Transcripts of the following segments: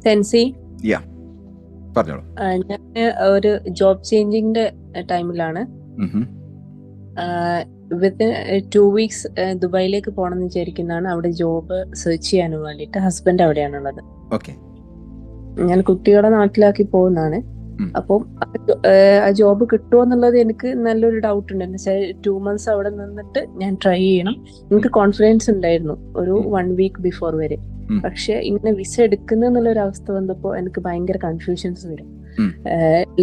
സെൻസി യാ പറഞ്ഞോളൂ. ഞാൻ ഒരു ജോബ് ചേഞ്ചിങ്ങിന്റെ ടൈമിലാണ്. വിത്തിൻ 2 weeks ദുബായിലേക്ക് പോകണമെന്ന് വിചാരിക്കുന്നതാണ്. അവിടെ ജോബ് സെർച്ച് ചെയ്യാനും വേണ്ടിയിട്ട്. ഹസ്ബൻഡ് അവിടെയാണുള്ളത്. ഓക്കെ. ഞാൻ കുട്ടികളെ നാട്ടിലാക്കി പോകുന്നതാണ്. അപ്പം ആ ജോബ് കിട്ടുമോ എന്നുള്ളത് എനിക്ക് നല്ലൊരു ഡൗട്ട് ഉണ്ട്. എന്ന് വെച്ചാൽ 2 months അവിടെ നിന്നിട്ട് ഞാൻ ട്രൈ ചെയ്യണം. എനിക്ക് കോൺഫിഡൻസ് ഉണ്ടായിരുന്നു ഒരു 1 week ബിഫോർ വരെ. പക്ഷെ ഇങ്ങനെ വിസ എടുക്കുന്ന എന്നുള്ളൊരു അവസ്ഥ വന്നപ്പോ എനിക്ക് ഭയങ്കര കൺഫ്യൂഷൻസ് വരും.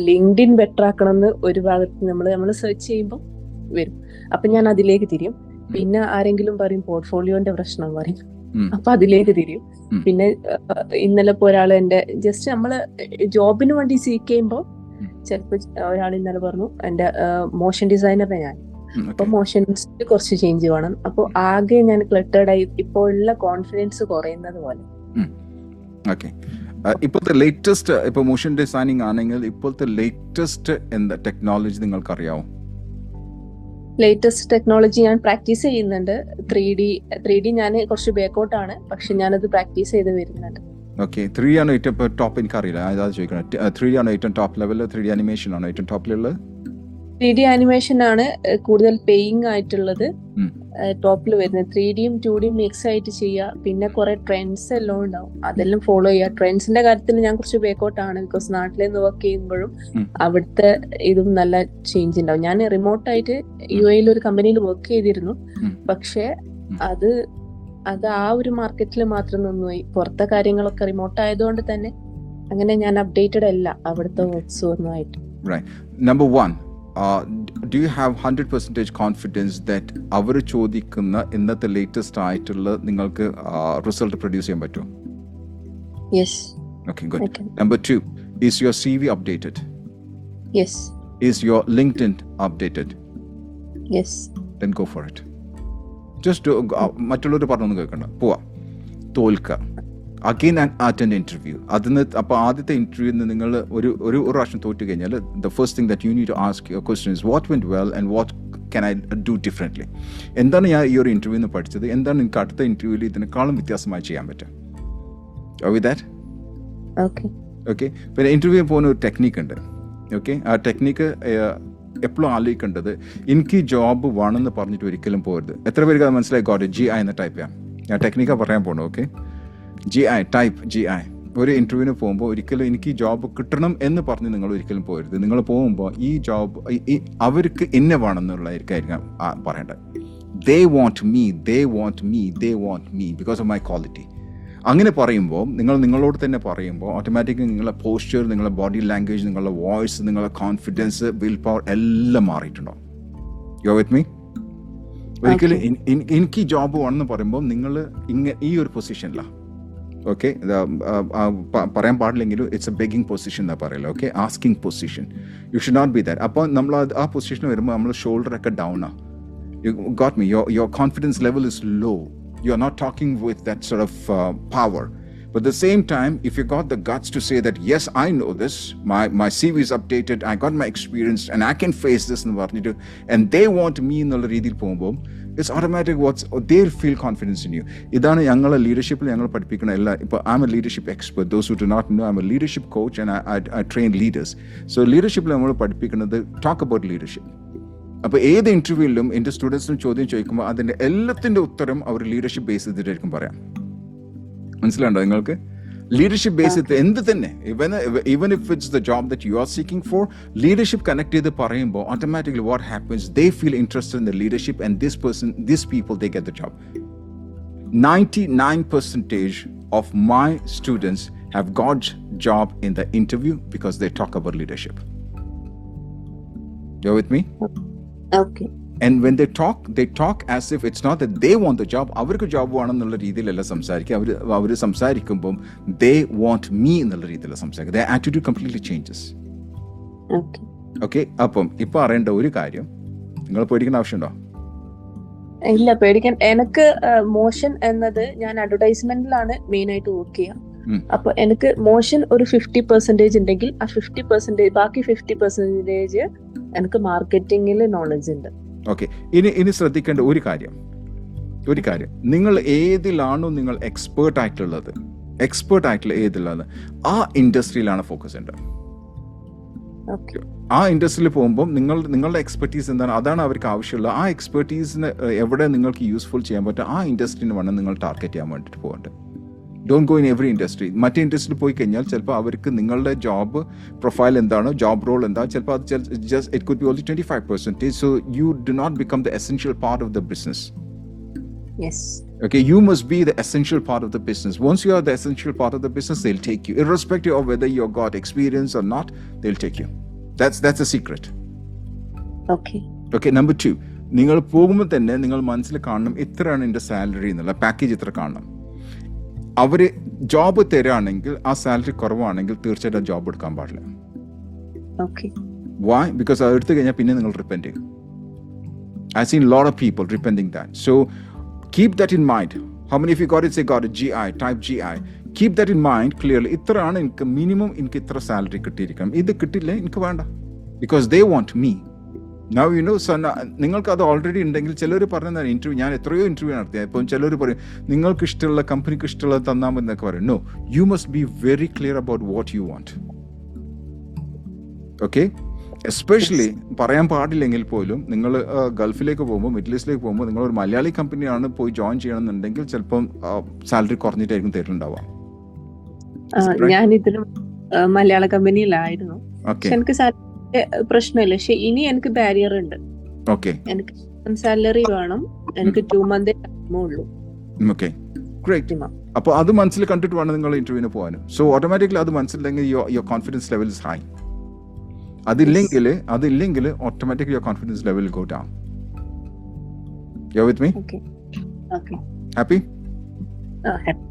ലിങ്ക്ഡിൻ ബെറ്റർ ആക്കണം എന്ന് ഒരു ഭാഗത്ത് നമ്മൾ സെർച്ച് ചെയ്യുമ്പോൾ വരും. അപ്പൊ ഞാൻ അതിലേക്ക് തിരിയും. പിന്നെ ആരെങ്കിലും പറയും പോർട്ട്ഫോളിയോന്റെ പ്രശ്നം പറയും, അപ്പൊ അതിലേക്ക് തിരിയും. പിന്നെ ഇന്നലെ ഇപ്പൊ ഒരാൾ എന്റെ ജസ്റ്റ് നമ്മള് ജോബിന് വേണ്ടി സീക്ക് ചെയ്യുമ്പോ ചിലപ്പോ ഒരാൾ ഇന്നലെ പറഞ്ഞു എന്റെ മോഷൻ ഡിസൈനറിനെ ഞാൻ അപ്പൊ മോഷൻസ് കുറച്ച് ചേഞ്ച് വേണം. അപ്പൊ ആകെ ഞാൻ ക്ലട്ടേർഡ് ആയി, ഇപ്പോ ഉള്ള കോൺഫിഡൻസ് കുറയുന്നത് പോലെ. ഇപ്പോഴത്തെ ലേറ്റസ്റ്റ് ഇപ്പൊ മോഷൻ ഡിസൈനിങ് ആണെങ്കിൽ ഇപ്പോഴത്തെ ലേറ്റസ്റ്റ് എന്താ ടെക്നോളജി നിങ്ങൾക്ക് അറിയാമോ? ലേറ്റസ്റ്റ് ടെക്നോളജി ഞാൻ പ്രാക്ടീസ് ചെയ്യുന്നുണ്ട്. 3D ഞാൻ കുറച്ച് ബാക്കൗട്ടാണ്, പക്ഷെ ഞാനത് പ്രാക്ടീസ് ചെയ്ത് വരുന്നുണ്ട്. ഓക്കെ. 3D ആണോ ഏറ്റവും ടോപ്പ്? എനിക്കറിയില്ല, അതാണ് ചോദിക്കണം. 3D ആണോ ഏറ്റവും ടോപ്പ് ലെവലിൽ? 3D ആനിമേഷൻ ആണോ ഏറ്റവും ടോപ്പിലുള്ളത്? 3D ആനിമേഷൻ ആണ് കൂടുതൽ പേയിങ് ആയിട്ടുള്ളത്, ടോപ്പിൽ വരുന്നത്. 3Dയും 2Dയും മിക്സ് ആയിട്ട് ചെയ്യുക. പിന്നെ കുറെ ട്രെൻഡ്സ് എല്ലാം ഉണ്ടാവും, അതെല്ലാം ഫോളോ ചെയ്യുക. ട്രെൻഡ്സിന്റെ കാര്യത്തിൽ ഞാൻ കുറച്ച് ബാക്കൗട്ടാണ്, ബിക്കോസ് നാട്ടിൽ നിന്ന് വർക്ക് ചെയ്യുമ്പോഴും അവിടുത്തെ ഇതും നല്ല ചേഞ്ച് ഉണ്ടാവും. ഞാൻ റിമോട്ടായിട്ട് UAE ഒരു കമ്പനിയിൽ വർക്ക് ചെയ്തിരുന്നു, പക്ഷെ അത് ആ ഒരു മാർക്കറ്റിൽ മാത്രം നിന്നുപോയി. പുറത്തെ കാര്യങ്ങളൊക്കെ റിമോട്ട് ആയതുകൊണ്ട് തന്നെ അങ്ങനെ ഞാൻ അപ്ഡേറ്റഡ് അല്ല അവിടുത്തെ വർക്ക്സ് ഒന്നുമായിട്ട്. Number 1, do you have 100% confidence that അവർ ചോദിക്കുന്ന ഇന്നത്തെ ലേറ്റസ്റ്റ് ആയിട്ടുള്ള നിങ്ങൾക്ക് റിസൾട്ട് പ്രൊഡ്യൂസ് ചെയ്യാൻ പറ്റുമോ? Yes. Okay, good. Okay. Number 2, is your CV updated? Yes. Is your LinkedIn updated? Yes. Then go for it. Just മറ്റുള്ളവർ പറഞ്ഞൊന്നും കേൾക്കണ്ട, പോവാ, തോൽക്കുക. Again and attend interview. അതിന് അപ്പോൾ ആദ്യത്തെ ഇന്റർവ്യൂന്ന് നിങ്ങൾ ഒരു പ്രാവശ്യം തോറ്റു കഴിഞ്ഞാൽ the first thing that you need to ask your question is what went well and what can I do differently. എന്താണ് ഞാൻ ഈ ഒരു ഇന്റർവ്യൂന്ന് പഠിച്ചത്, എന്താണ് നിങ്ങൾക്ക് അടുത്ത ഇന്റർവ്യൂവിൽ ഇതിനേക്കാളും വ്യത്യാസമായി ചെയ്യാൻ പറ്റുക. With that okay. പിന്നെ ഇന്റർവ്യൂ പോകുന്ന ഒരു ടെക്നിക്ക് ഉണ്ട്. ഓക്കെ, ആ ടെക്നിക്ക് എപ്പോഴും ആലോചിക്കേണ്ടത്, എനിക്ക് ജോബ് വേണമെന്ന് പറഞ്ഞിട്ട് ഒരിക്കലും പോകരുത്. എത്ര പേർക്ക് അത് മനസ്സിലായി? GI എന്ന ടൈപ്പ് ചെയ്യാം. ഞാൻ ടെക്നിക്കാണ് പറയാൻ പോകണം. Okay, GI. ഒരു ഇന്റർവ്യൂവിന് പോകുമ്പോൾ ഒരിക്കലും എനിക്ക് ജോബ് കിട്ടണം എന്ന് പറഞ്ഞ് നിങ്ങൾ ഒരിക്കലും പോകരുത്. നിങ്ങൾ പോകുമ്പോൾ ഈ ജോബ് അവർക്ക് എന്നെ വേണമെന്നുള്ളതായിരിക്കും പറയേണ്ടത്. They want me because of my quality. അങ്ങനെ പറയുമ്പോൾ നിങ്ങളോട് തന്നെ പറയുമ്പോൾ ഓട്ടോമാറ്റിക്കലി നിങ്ങളുടെ പോസ്ചർ, നിങ്ങളുടെ ബോഡി ലാംഗ്വേജ്, നിങ്ങളുടെ വോയിസ്, നിങ്ങളുടെ കോൺഫിഡൻസ്, വിൽ പവർ എല്ലാം മാറിയിട്ടുണ്ടാവും. You are with me? ഒരിക്കലും എനിക്ക് ജോബ് വേണമെന്ന് പറയുമ്പോൾ നിങ്ങൾ ഈ ഒരു പൊസിഷനിലാണ്. ഓക്കെ, പറയാൻ പാടില്ലെങ്കിലും ഇറ്റ്സ് എ ബെഗിങ് പൊസിഷൻ എന്നാ പറയല്ലോ. Okay, asking position. You should not be that. അപ്പോൾ നമ്മൾ ആ പൊസിഷൻ വരുമ്പോൾ നമ്മൾ ഷോൾഡറൊക്കെ ഡൗൺ ആണ്. You got me? Your confidence level is low. You are not talking with that sort of power. But at the same time, if you got the guts to say that, yes, I know this, my CV is updated, I got my experience, and I can face this, and they want me in the രീതിയിൽ പോകുമ്പോൾ it's automatic. They'll feel confidence in you. ഇതാണ് ഞങ്ങളെ ലീഡർഷിപ്പിൽ ഞങ്ങൾ പഠിപ്പിക്കുന്ന എല്ലാ. ഇപ്പോൾ I'm a leadership expert. Those who do not know, I'm a leadership coach and I train leaders. So leadershipൽ നമ്മൾ പഠിപ്പിക്കുന്നത് talk about leadership. അപ്പോൾ ഏത് ഇന്റർവ്യൂവിലും എൻ്റെ സ്റ്റുഡൻസിനും ചോദ്യം ചോദിക്കുമ്പോൾ അതിൻ്റെ എല്ലാത്തിൻ്റെ ഉത്തരം അവർ ലീഡർഷിപ്പ് ബേസ് ചെയ്തിട്ടായിരിക്കും പറയാം. മനസ്സിലാണ്ടോ നിങ്ങൾക്ക്? ലീഡർഷിപ്പ് ബേസ് ചെയ്ത് എന്ത് തന്നെ, even if it's the job that you are seeking for, leadership connect ചെയ്ത് പറയുമ്പോൾ automatically what happens, they feel interested in the leadership and these people, they get the job. 99% of my students have got job in the interview because they talk about leadership. You're with me? Okay. And when they talk as if it's not that they want the job. അവർക്ക് job വേണമെന്നുള്ള രീതിയിലല്ല സംസാരിക്കുക. അവർ സംസാരിക്കുമ്പം they want me എന്നുള്ള രീതിയിലാണ് സംസാരിക്കുക. Their attitude completely changes. Okay. അപ്പം ഇപ്പം അറിയേണ്ട ഒരു കാര്യം, നിങ്ങൾ പേടിക്കേണ്ട ആവശ്യമുണ്ടോ? ഇല്ല, പേടിക്കാൻ. എനിക്ക് മോഷൻ എന്നത് ഞാൻ അഡ്വർടൈസ്മെന്റിലാണ് മെയിൻ ആയിട്ട് വർക്ക് ചെയ്യുക. അപ്പൊ എനിക്ക് മോഷൻ ഒരു 50% ഉണ്ടെങ്കിൽ ആ 50%, ബാക്കി 50% എനിക്ക് മാർക്കറ്റിംഗിൽ നോളജ് ഉണ്ട്. ഓക്കെ, ഇനി ശ്രദ്ധിക്കേണ്ട ഒരു കാര്യം, നിങ്ങൾ ഏതിലാണോ നിങ്ങൾ എക്സ്പേർട്ട് ആയിട്ടുള്ളത്, എക്സ്പേർട്ട് ആയിട്ടുള്ള ഏതിലാണ് ആ ഇൻഡസ്ട്രിയിലാണ് ഫോക്കസ് ചെയ്യേണ്ടത്. ഓക്കെ. ആ ഇൻഡസ്ട്രിയിൽ പോകുമ്പോൾ നിങ്ങളുടെ എക്സ്പെർട്ടീസ് എന്താണ്, അതാണ് അവർക്ക് ആവശ്യമുള്ള. ആ എക്സ്പെർട്ടീസിന് എവിടെ നിങ്ങൾക്ക് യൂസ്ഫുൾ ചെയ്യാൻ പറ്റും ആ ഇൻഡസ്ട്രീന് വേണം നിങ്ങൾ ടാർഗറ്റ് ചെയ്യാൻ വേണ്ടിയിട്ട് പോകേണ്ടത്. Don't go in every industry. മറ്റേ ഇൻഡസ്ട്രിയിൽ പോയി കഴിഞ്ഞാൽ ചിലപ്പോൾ അവർക്ക് നിങ്ങളുടെ ജോബ് പ്രൊഫൈൽ എന്താണോ, ജോബ് റോൾ എന്താ, ചിലപ്പോൾ അത് just it could be only 25%. So you do not become the essential part of the business. Yes. Okay, you must be the essential part of the business. Once you are the essential part of the business, they'll take you. Irrespective of whether you've got experience or not, they'll take you. That's a secret. Okay. Okay, number 2. നിങ്ങൾ പോകുമ്പോൾ തന്നെ നിങ്ങൾ മനസ്സിൽ കാണണം ഇത്രയാണ് എൻ്റെ salary എന്നുള്ള package ഇത്ര കാണണം. അവർ ജോബ് തരാണെങ്കിൽ ആ സാലറി കുറവാണെങ്കിൽ തീർച്ചയായിട്ടും ജോബ് എടുക്കാൻ പാടില്ല. Okay. Why? Because അത് എടുത്തു കഴിഞ്ഞാൽ പിന്നെ നിങ്ങൾ റിപ്പൻറ്റ് ചെയ്യും. I've seen a lot of people repenting that. So keep that in mind. How many of you got a GI, type GI? Keep that in mind clearly. ഇത്രയാണ് എനിക്ക് minimum, എനിക്ക് ഇത്ര സാലറി കിട്ടിയിരിക്കണം. ഇത് കിട്ടില്ല എനിക്ക് വേണ്ട. Because they want me. Now you know, so നിങ്ങൾക്ക് അത് ഓൾറെഡി ഉണ്ടെങ്കിൽ ചിലർ പറഞ്ഞ ഇന്റർവ്യൂ, ഞാൻ എത്രയോ ഇന്റർവ്യൂ നടത്തിയ, ഇപ്പം ചിലർ പറയും നിങ്ങൾക്ക് ഇഷ്ടമുള്ള കമ്പനിക്ക് ഇഷ്ടമുള്ളത് തന്നാൽ മതി എന്നൊക്കെ പറയും. No, you must be very clear about what you want. Okay? Especially പറയാൻ പാടില്ലെങ്കിൽ പോലും നിങ്ങൾ ഗൾഫിലേക്ക് പോകുമ്പോൾ, മിഡിൽ ഈസ്റ്റിലേക്ക് പോകുമ്പോൾ, നിങ്ങൾ ഒരു മലയാളി കമ്പനിയാണ് പോയി ജോയിൻ ചെയ്യണമെന്നുണ്ടെങ്കിൽ ചിലപ്പം സാലറി കുറഞ്ഞിട്ടായിരിക്കും തരുന്നുണ്ടാവാം. ഞാൻ ഇതിലും മലയാള കമ്പനിയിലായിരുന്നു. ഓക്കെ, എനിക്ക് സാലറി പ്രശ്നമില്ല. പക്ഷെ ഇനി എനിക്ക് ബാരിയർ ഉണ്ട്. ഓക്കെ, എനിക്ക് സാലറി വേണം. എനിക്ക് 2 months ടൈമേ ഉള്ളൂ. Okay, great. അപ്പോൾ അത് മനസ്സിൽ കണ്ടിട്ട് വേണം നിങ്ങൾ ഇന്റർവ്യൂവിന് പോകാനും. സോ ഓട്ടോമാറ്റിക്കലി അത് മനസ്സിലെങ്കിൽ your confidence level is high. അതില്ലെങ്കിൽ automatically your confidence level go down. You are with me? Okay. Okay. Happy? Happy.